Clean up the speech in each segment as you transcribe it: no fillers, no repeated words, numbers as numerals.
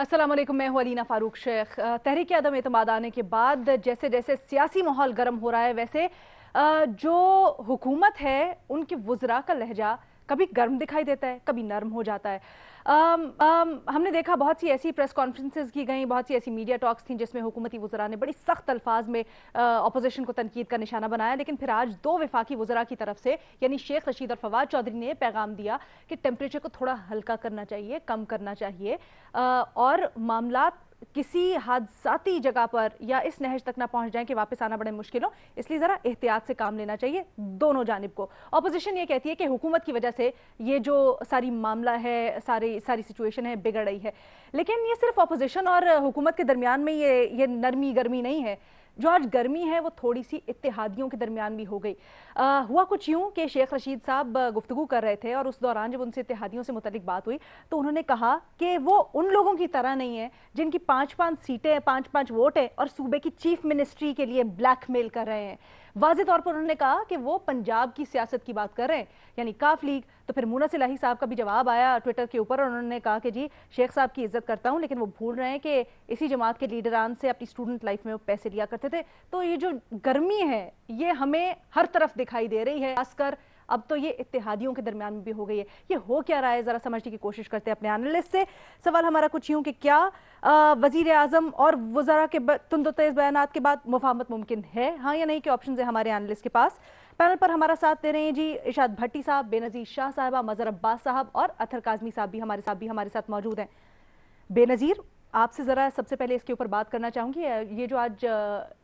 अस्सलाम वालेकुम, मैं हूं अलीना फारूक शेख। तहरीक अदम एतमाद आने के बाद जैसे जैसे सियासी माहौल गर्म हो रहा है, वैसे जो हुकूमत है उनके वुज़रा का लहजा कभी गर्म दिखाई देता है, कभी नरम हो जाता है। हमने देखा बहुत सी ऐसी प्रेस कॉन्फ्रेंसेस की गई, बहुत सी ऐसी मीडिया टॉक्स थी जिसमें हुकूमती वुज़रा ने बड़ी सख्त अल्फाज में अपोजिशन को तनकीद का निशाना बनाया। लेकिन फिर आज दो वफाकी वुज़रा की तरफ से यानी शेख रशीद और फवाद चौधरी ने पैगाम दिया कि टेम्परेचर को थोड़ा हल्का करना चाहिए, कम करना चाहिए और मामलात किसी हादसाती जगह पर या इस नहज तक ना पहुंच जाएं कि वापस आना बड़े मुश्किल हो, इसलिए ज़रा एहतियात से काम लेना चाहिए दोनों जानिब को। ऑपोजिशन ये कहती है कि हुकूमत की वजह से ये जो सारी मामला है, सारी सिचुएशन है, बिगड़ रही है। लेकिन ये सिर्फ ऑपोजिशन और हुकूमत के दरमियान में ये नरमी गर्मी नहीं है। जो आज गर्मी है वो थोड़ी सी इत्तेहादियों के दरमियान भी हो गई। हुआ कुछ यूं कि शेख रशीद साहब गुफ्तगू कर रहे थे और उस दौरान जब उनसे इत्तेहादियों से मुतल्लिक बात हुई तो उन्होंने कहा कि वो उन लोगों की तरह नहीं है जिनकी 5-5 सीटें, 5-5 वोट है और सूबे की चीफ मिनिस्ट्री के लिए ब्लैकमेल कर रहे हैं। वाज़े तौर पर उन्होंने कहा कि वो पंजाब की सियासत की बात कर रहे हैं, यानी काफ लीग। तो फिर मुनस इलाही साहब का भी जवाब आया ट्विटर के ऊपर और उन्होंने कहा कि जी शेख साहब की इज्जत करता हूं, लेकिन वो भूल रहे हैं कि इसी जमात के लीडरान से अपनी स्टूडेंट लाइफ में वो पैसे लिया करते थे। तो ये जो गर्मी है ये हमें हर तरफ दिखाई दे रही है, खासकर अब तो ये इत्तेहादियों के दरमियान में भी हो गई है। ये हो क्या रहा है, जरा समझने की कोशिश करते हैं अपने एनालिस्ट से। सवाल हमारा कुछ यूं कि क्या वजीर आजम और वज़रा के तुंद तेज बयानात के बाद मुफाहमत मुमकिन है, हाँ या नहीं के ऑप्शन है हमारे एनालिस्ट के पास। पैनल पर हमारा साथ दे रहे हैं जी इरशाद भट्टी साहब, बेनज़ीर शाह साहबा, मज़हर अब्बास साहब और अतर काज़मी साहब भी हमारे साथ मौजूद हैं। बेनज़ीर, आपसे ज़रा सबसे पहले इसके ऊपर बात करना चाहूँगी। ये जो आज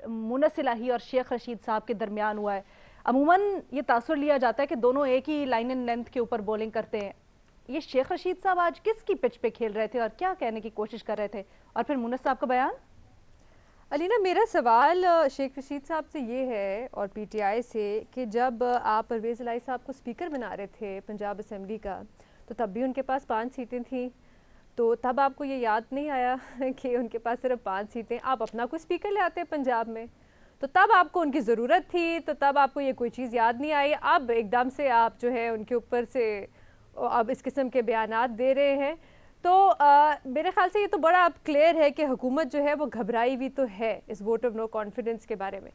मुनस इलाही और शेख रशीद साहब के दरमियान हुआ है, अमूमन ये तासुर लिया जाता है कि दोनों एक ही लाइन एंड लेंथ के ऊपर बॉलिंग करते हैं। ये शेख रशीद साहब आज किसकी पिच पे खेल रहे थे और क्या कहने की कोशिश कर रहे थे, और फिर मुनस साहब का बयान? अलीना, मेरा सवाल शेख रशीद साहब से ये है और पीटीआई से कि जब आप परवेज़ इलाही साहब को स्पीकर बना रहे थे पंजाब असम्बली का, तो तब भी उनके पास 5 सीटें थीं। तो तब आपको ये याद नहीं आया कि उनके पास सिर्फ 5 सीटें, आप अपना कोई स्पीकर ले आते पंजाब में? तो तब आपको उनकी ज़रूरत थी, तो तब आपको ये कोई चीज़ याद नहीं आई। अब एकदम से आप जो है उनके ऊपर से अब इस किस्म के बयानात दे रहे हैं। तो मेरे ख्याल से ये तो बड़ा अब क्लियर है कि हुकूमत जो है वो घबराई हुई तो है इस वोट ऑफ नो कॉन्फिडेंस के बारे में।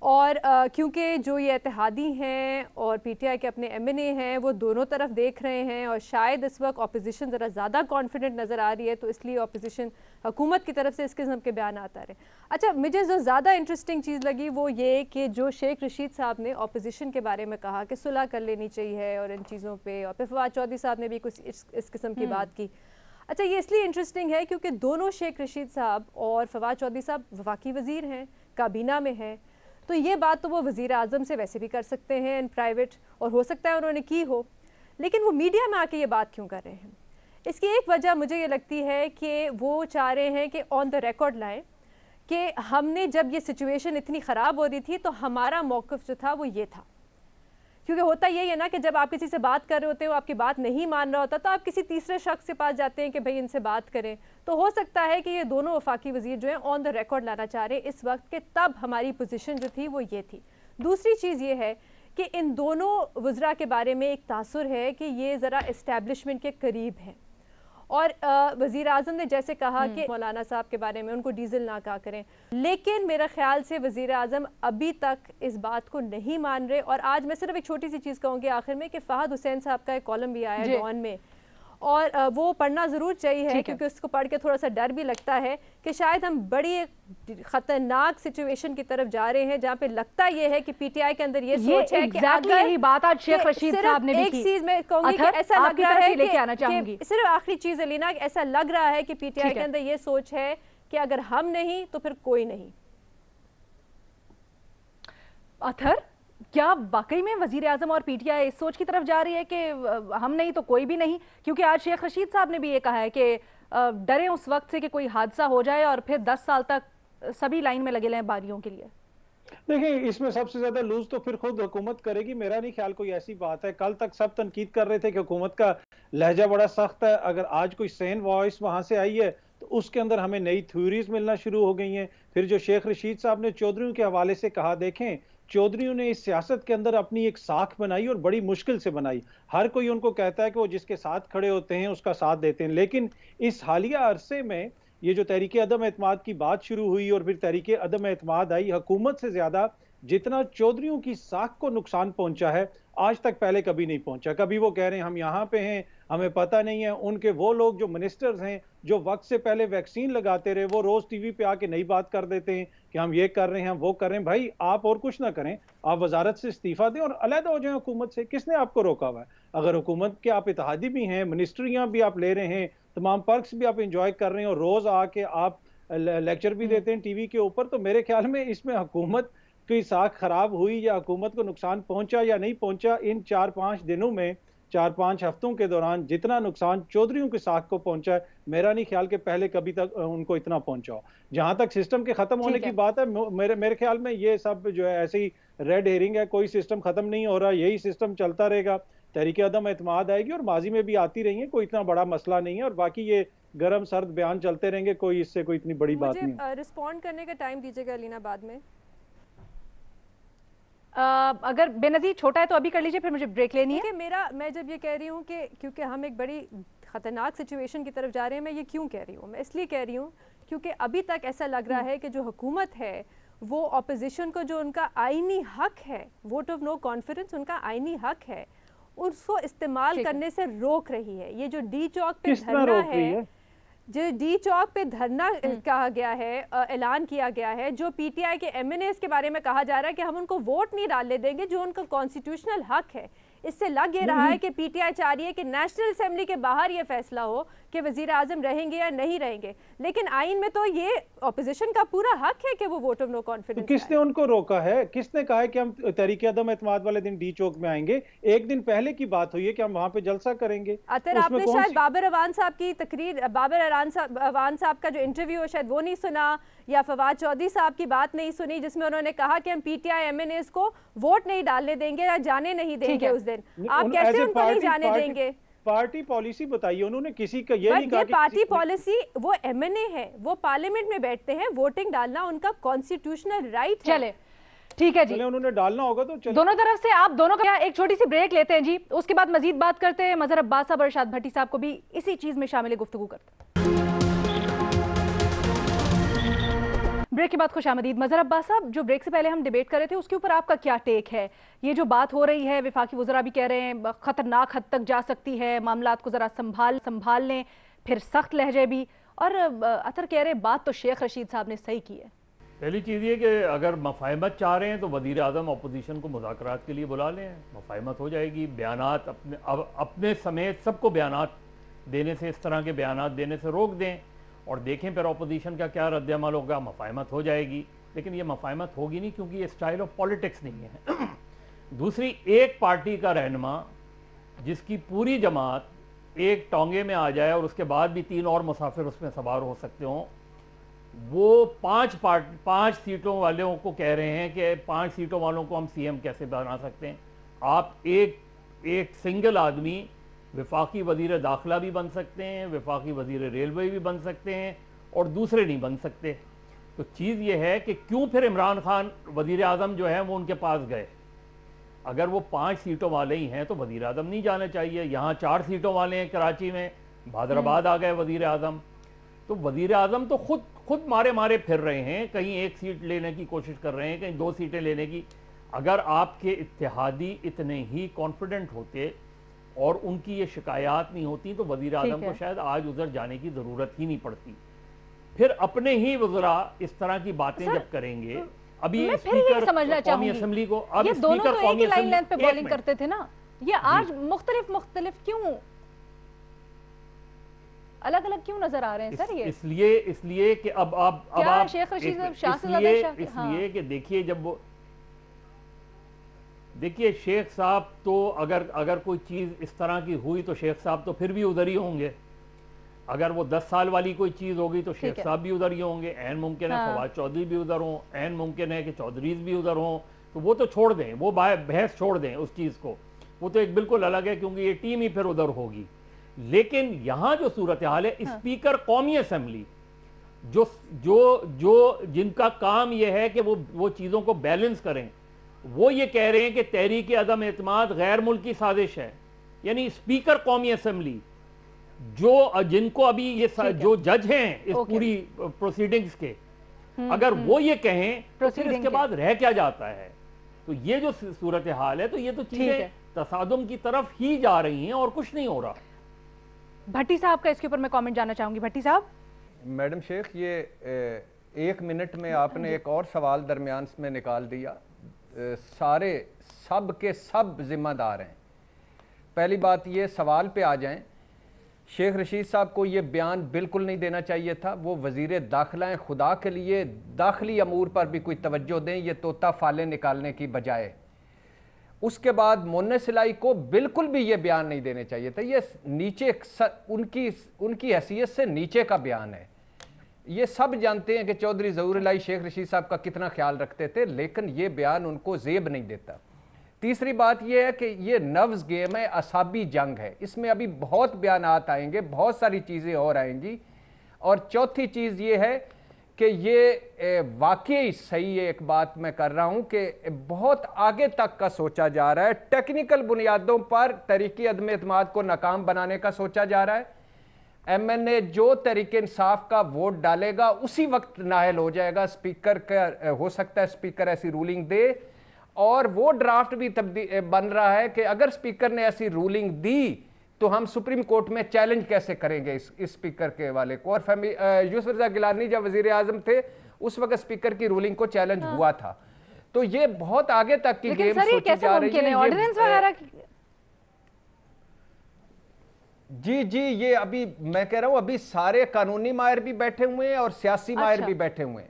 और क्योंकि जो ये इत्तेहादी हैं और पीटीआई के अपने एमएनए हैं वो दोनों तरफ देख रहे हैं और शायद इस वक्त अपोजिशन ज़रा ज़्यादा कॉन्फिडेंट नज़र आ रही है, तो इसलिए अपोजिशन हुकूमत की तरफ से इस किस्म के बयान आता रहे। अच्छा, मुझे जो ज़्यादा इंटरेस्टिंग चीज़ लगी वो ये कि जो शेख रशीद साहब ने अपोजिशन के बारे में कहा कि सुलह कर लेनी चाहिए और इन चीज़ों पर, और फिर फवाद चौधरी साहब ने भी कुछ इस किस्म की बात की। अच्छा, ये इसलिए इंटरेस्टिंग है क्योंकि दोनों शेख रशीद साहब और फवाद चौधरी साहब वफाकी वज़ीर हैं, काबीना में हैं। तो ये बात तो वो वज़ीर आज़म से वैसे भी कर सकते हैं इन प्राइवेट, और हो सकता है उन्होंने की हो, लेकिन वो मीडिया में आके ये बात क्यों कर रहे हैं? इसकी एक वजह मुझे ये लगती है कि वो चाह रहे हैं कि ऑन द रिकॉर्ड लाएं कि हमने जब ये सिचुएशन इतनी ख़राब हो रही थी तो हमारा मौक़िफ़ जो था वो ये था। क्योंकि होता यही है ना कि जब आप किसी से बात कर रहे होते हो, आपकी बात नहीं मान रहा होता, तो आप किसी तीसरे शख्स के पास जाते हैं कि भाई इनसे बात करें। तो हो सकता है कि ये दोनों वफाकी वज़ीर जो हैं ऑन द रिकॉर्ड लाना चाह रहे हैं इस वक्त के, तब हमारी पोजीशन जो थी वो ये थी। दूसरी चीज़ ये है कि इन दोनों वज़रा के बारे में एक तासुर है कि ये ज़रा इस्टेब्लिशमेंट के करीब हैं, और वज़ीर आज़म ने जैसे कहा कि मौलाना साहब के बारे में उनको डीजल ना कहा करें, लेकिन मेरा ख्याल से वज़ीर आज़म अभी तक इस बात को नहीं मान रहे। और आज मैं सिर्फ एक छोटी सी चीज़ कहूँगी आखिर में कि फ़हद हुसैन साहब का एक कॉलम भी आया डॉन में, और वो पढ़ना ज़रूर चाहिए क्योंकि उसको पढ़ के थोड़ा सा डर भी लगता है कि शायद हम बड़ी एक ख़तरनाक सिचुएशन की तरफ जा रहे हैं, जहाँ पे लगता ये है कि पीटीआई के अंदर ये सोच है कि अगर यही बात आज शेख रशीद साहब ने भी की। एक चीज़ मैं कहूँगी कि ऐसा लग रहा है कि सिर्फ आखिरी चीज़ अलीना, ऐसा लग रहा है कि पीटीआई के अंदर ये सोच है कि अगर हम नहीं तो फिर कोई नहीं। अथर, क्या वाकई में वजीर आजम और पीटीआई इस सोच की तरफ जा रही है कि हम नहीं तो कोई भी नहीं? क्योंकि आज शेख रशीद साहब ने भी ये कहा है कि डरे उस वक्त से कि कोई हादसा हो जाए और फिर 10 साल तक सभी लाइन में लगे रहें बारियों के लिए। देखिए, इसमें सबसे ज्यादा लूज तो फिर खुद हुकूमत करेगी। मेरा नहीं ख्याल कोई ऐसी बात है। कल तक सब तनकीद कर रहे थे कि हुकूमत का लहजा बड़ा सख्त है। अगर आज कोई सेन वॉइस वहां से आई है तो उसके अंदर हमें नई थ्योरीज मिलना शुरू हो गई हैं। फिर जो शेख रशीद साहब ने चौधरियों के हवाले से कहा, देखें चौधरियों ने इस सियासत के अंदर अपनी एक साख बनाई और बड़ी मुश्किल से बनाई। हर कोई उनको कहता है कि वो जिसके साथ खड़े होते हैं उसका साथ देते हैं, लेकिन इस हालिया अरसे में ये जो तहरीक अदम एतमाद की बात शुरू हुई और फिर तहरीक अदम एतमाद आई, हुकूमत से ज्यादा जितना चौधरियों की साख को नुकसान पहुंचा है आज तक पहले कभी नहीं पहुंचा। कभी वो कह रहे हैं हम यहाँ पे हैं, हमें पता नहीं है। उनके वो लोग जो मिनिस्टर्स हैं जो वक्त से पहले वैक्सीन लगाते रहे, वो रोज टीवी पे आके नई बात कर देते हैं कि हम ये कर रहे हैं, हम वो कर रहे हैं। भाई आप और कुछ ना करें, आप वजारत से इस्तीफा दें और अलहदा हो जाए हुकूमत से। किसने आपको रोका हुआ है? अगर हुकूमत के आप इत्तेहादी भी हैं, मिनिस्ट्रियां भी आप ले रहे हैं, तमाम पर्क्स भी आप इंजॉय कर रहे हैं और रोज आके आप लेक्चर भी देते हैं टीवी के ऊपर, तो मेरे ख्याल में इसमें हुकूमत की साख खराब हुई या हुकूमत को नुकसान पहुंचा या नहीं पहुंचा, इन 4-5 दिनों में, 4-5 हफ्तों के दौरान जितना नुकसान चौधरियों की साख को पहुंचा है, मेरा नहीं ख्याल कि पहले कभी तक उनको इतना पहुंचा हो। जहां तक सिस्टम के खत्म होने की बात है, मेरे ख्याल में ये सब जो है ऐसे ही रेड हेरिंग है। कोई सिस्टम खत्म नहीं हो रहा, यही सिस्टम चलता रहेगा। तहरीक अदम एतमाद आएगी और माजी में भी आती रही है, कोई इतना बड़ा मसला नहीं है। और बाकी ये गर्म सर्द बयान चलते रहेंगे, कोई इससे कोई इतनी बड़ी बात नहीं है। रिस्पॉन्ड करने का टाइम दीजिएगा अलीना बाद में। अगर बेनज़ीर छोटा है तो अभी कर लीजिए, फिर मुझे ब्रेक लेनी है। मैं जब ये कह रही हूँ कि क्योंकि हम एक बड़ी ख़तरनाक सिचुएशन की तरफ जा रहे हैं, मैं ये क्यों कह रही हूँ? मैं इसलिए कह रही हूँ क्योंकि अभी तक ऐसा लग रहा है कि जो हुकूमत है वो अपोजिशन को जो उनका आईनी हक है, वोट ऑफ नो कॉन्फिडेंस उनका आईनी हक है, उसको इस्तेमाल करने से रोक रही है। ये जो डी चौक पे धरना है, जो डी चौक पे धरना कहा गया है, ऐलान किया गया है, जो पीटीआई के एमएनएस के बारे में कहा जा रहा है कि हम उनको वोट नहीं डालने देंगे, जो उनका कॉन्स्टिट्यूशनल हक है, इससे लग ये रहा है कि पीटीआई चाह रही है कि नेशनल असेंबली के बाहर ये फैसला हो कि वजीर आजम रहेंगे या नहीं रहेंगे। लेकिन आइन में तो ये ऑपोजिशन का पूरा हक है कि वो वोट ऑफ नो कॉन्फिडेंस। किसने उनको रोका है? किसने कहा है कि हम तहरीक अदम एतमाद वाले दिन डी चौक में आएंगे? एक दिन पहले की बात हुई है कि हम वहां पे जलसा करेंगे। अतर आपने शायद बाबर अवान साहब की तकरीर, बाबर अवान साहब का जो इंटरव्यू है शायद वो नहीं सुना, या फवाद चौधरी साहब की बात नहीं सुनी जिसमें उन्होंने कहा कि हम पीटीआई एमएनएस को वोट नहीं डालने देंगे या जाने नहीं देंगे उस दिन। आप कैसे उनको नहीं जाने देंगे? पार्टी पॉलिसी बताइए उन्होंने। किसी का ये नहीं कहा कि पार्टी पॉलिसी, वो एमएनए है, वो पार्लियामेंट में बैठते हैं, वोटिंग डालना उनका कॉन्स्टिट्यूशनल राइट है। चले ठीक है जी, उन्होंने डालना होगा तो चले। दोनों तरफ से आप दोनों का एक छोटी सी ब्रेक लेते हैं जी, उसके बाद मजीद बात करते हैं। मजहर अब्बास साहब और इरशाद भट्टी साहब को भी इसी चीज में शामिल गुफ्तगू करते हैं। ब्रेक के बाद खुश आमदीद। मजहर अब्बास साहब, जो ब्रेक से पहले हम डिबेट कर रहे थे उसके ऊपर आपका क्या टेक है? ये जो बात हो रही है, विफाकी वज़रा भी कह रहे हैं खतरनाक हद तक जा सकती है, मामलात को जरा संभाल लें, फिर सख्त लहजे भी, और अतर कह रहे हैं बात तो शेख रशीद साहब ने सही की है। पहली चीज़ ये कि अगर मफाहमत चाह रहे हैं तो वज़ीर आज़म अपोजिशन को मुज़ाकरात के लिए बुला लें, मफाहमत हो जाएगी। बयानात अपने समेत सबको बयानात देने से, इस तरह के बयानात देने से रोक दें और देखें फिर अपोजिशन का क्या रद्दअमल होगा। मफाहमत हो जाएगी, लेकिन ये मफाहमत होगी नहीं क्योंकि ये स्टाइल ऑफ पॉलिटिक्स नहीं है। दूसरी, एक पार्टी का रहनुमा जिसकी पूरी जमात एक टोंगे में आ जाए और उसके बाद भी 3 और मुसाफिर उसमें सवार हो सकते हों, वो 5 सीटों वालों को कह रहे हैं कि 5 सीटों वालों को हम सीएम कैसे बना सकते हैं। आप एक सिंगल आदमी विफाकी वज़ीर दाखिला भी बन सकते हैं, विफाकी वज़ीर रेलवे भी बन सकते हैं और दूसरे नहीं बन सकते। तो चीज़ ये है कि क्यों फिर इमरान खान वज़ीर आज़म जो है वो उनके पास गए? अगर वो 5 सीटों वाले ही हैं तो वज़ीर आज़म नहीं जाना चाहिए। यहाँ 4 सीटों वाले हैं कराची में, हैदराबाद आ गए वज़ीर आज़म। तो वज़ीर आज़म तो खुद मारे फिर रहे हैं, कहीं 1 सीट लेने की कोशिश कर रहे हैं, कहीं 2 सीटें लेने की। अगर आपके इत्तेहादी इतने ही कॉन्फिडेंट होते और उनकी ये शिकायत नहीं होती तो वज़ीर आज़म को शायद आज उधर जाने की ज़रूरत ही नहीं पड़ती। फिर अपने ही वज़रा इस तरह की बातें जब करेंगे, अभी स्पीकर कौमी असेंबली को, अब ये दोनों तो एक ही लाइन लेंथ पे बॉलिंग करते थे ना, ये आज मुख्तलिफ क्यों, अलग अलग क्यों नजर आ रहे हैं सर? ये इसलिए कि अब आप शेख रशीद इसलिए कि देखिए, जब वो देखिए शेख साहब तो अगर कोई चीज़ इस तरह की हुई तो शेख साहब तो फिर भी उधर ही होंगे। अगर वो 10 साल वाली कोई चीज़ होगी तो शेख साहब भी उधर ही होंगे। ऐन मुमकिन है फवाद चौधरी भी उधर हों, ऐन मुमकिन है कि चौधरीज भी उधर हों। तो वो तो छोड़ दें, वो बहस छोड़ दें उस चीज़ को, वो तो एक बिल्कुल अलग है क्योंकि ये टीम ही फिर उधर होगी। लेकिन यहाँ जो सूरत हाल है, स्पीकर कौमी असेंबली जो जो जो जिनका काम यह है कि वो चीज़ों को बैलेंस करें, वो ये कह रहे हैं कि तहरीक अदम एतमाद गैर मुल्की साजिश है। यानी स्पीकर कौमी असम्बली जो जिनको अभी ये जो जज हैं इस पूरी प्रोसीडिंग्स के, अगर वो ये कहें तो फिर इसके बाद रह क्या जाता है। तो ये जो सूरत हाल है, तो ये तो चीजें तसादुम की तरफ ही जा रही हैं और कुछ नहीं हो रहा। भट्टी साहब का इसके ऊपर मैं कमेंट जानना चाहूंगी। भट्टी साहब। मैडम शेख, ये 1 मिनट में आपने एक और सवाल दरमियान में निकाल दिया। सारे सब के सब जिम्मेदार हैं। पहली बात ये, सवाल पे आ जाएं, शेख रशीद साहब को ये बयान बिल्कुल नहीं देना चाहिए था। वो वज़ीर दाखिला हैं, खुदा के लिए दाखिली अमूर पर भी कोई तवज्जो दें, ये तोता फाले निकालने की बजाय। उसके बाद मोन्ने सिलाई को बिल्कुल भी ये बयान नहीं देने चाहिए था। ये नीचे उनकी हैसियत से नीचे का बयान है। ये सब जानते हैं कि चौधरी ज़हूर इलाही शेख रशीद साहब का कितना ख्याल रखते थे, लेकिन ये बयान उनको ज़ेब नहीं देता। तीसरी बात यह है कि ये नफ्स गेम है, असाबी जंग है। इसमें अभी बहुत बयानात आएंगे, बहुत सारी चीज़ें और आएंगी। और चौथी चीज़ ये है कि ये वाकई सही है, एक बात मैं कर रहा हूँ कि बहुत आगे तक का सोचा जा रहा है। टेक्निकल बुनियादों पर तहरीक अदम एतमाद को नाकाम बनाने का सोचा जा रहा है। MNA जो तहरीक इंसाफ का वोट डालेगा उसी वक्त नाअहल हो जाएगा। स्पीकर का हो सकता है स्पीकर ऐसी रूलिंग दे, और वो ड्राफ्ट भी बन रहा है कि अगर स्पीकर ने ऐसी रूलिंग दी तो हम सुप्रीम कोर्ट में चैलेंज कैसे करेंगे इस स्पीकर के वाले को। और यूसुफ रज़ा गिलानी जब वजीर आजम थे उस वक्त स्पीकर की रूलिंग को चैलेंज हुआ था। तो ये बहुत आगे तक की गेम सोची जा रही है। ऑर्डिनेंस वगैरह जी, ये अभी मैं कह रहा हूं, अभी सारे कानूनी माहिर भी बैठे हुए हैं और सियासी माहिर भी बैठे हुए हैं,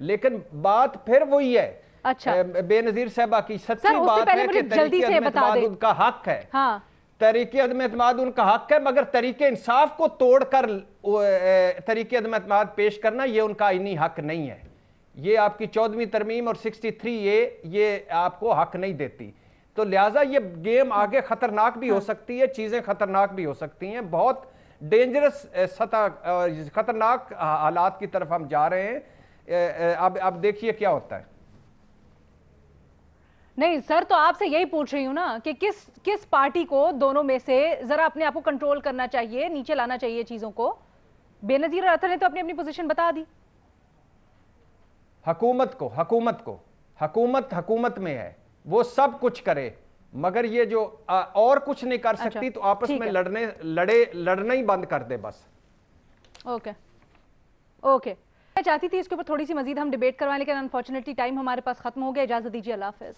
लेकिन बात फिर वही है। अच्छा, बेनजीर साहबा की सच्ची बात है कि तहरीक अदम एतमाद उनका हक है। हाँ। तहरीक अदम एतमाद उनका हक है, मगर तहरीक इंसाफ को तोड़कर तहरीक अदम एतमाद पेश करना ये उनका आईनी हक नहीं है। ये आपकी 14वीं तरमीम और 63A ये आपको हक नहीं देती। तो लिहाजा ये गेम आगे खतरनाक भी हो सकती है, चीजें खतरनाक भी हो सकती हैं। बहुत डेंजरस सतह, खतरनाक हालात की तरफ हम जा रहे हैं। अब देखिए क्या होता है। नहीं सर, तो आपसे यही पूछ रही हूं ना कि किस पार्टी को दोनों में से जरा अपने आप को कंट्रोल करना चाहिए, नीचे लाना चाहिए चीजों को। बेनजीर अतर ने तो अपनी पोजीशन बता दी। हुकूमत में है, वो सब कुछ करे, मगर ये जो और कुछ नहीं कर सकती तो आपस में लड़ना ही बंद कर दे बस। ओके। मैं चाहती थी इसके ऊपर थोड़ी सी मजीद हम डिबेट करवाएं, लेकिन अनफॉर्चुनेटली टाइम हमारे पास खत्म हो गया। इजाजत दीजिए, अल्लाह हाफिज।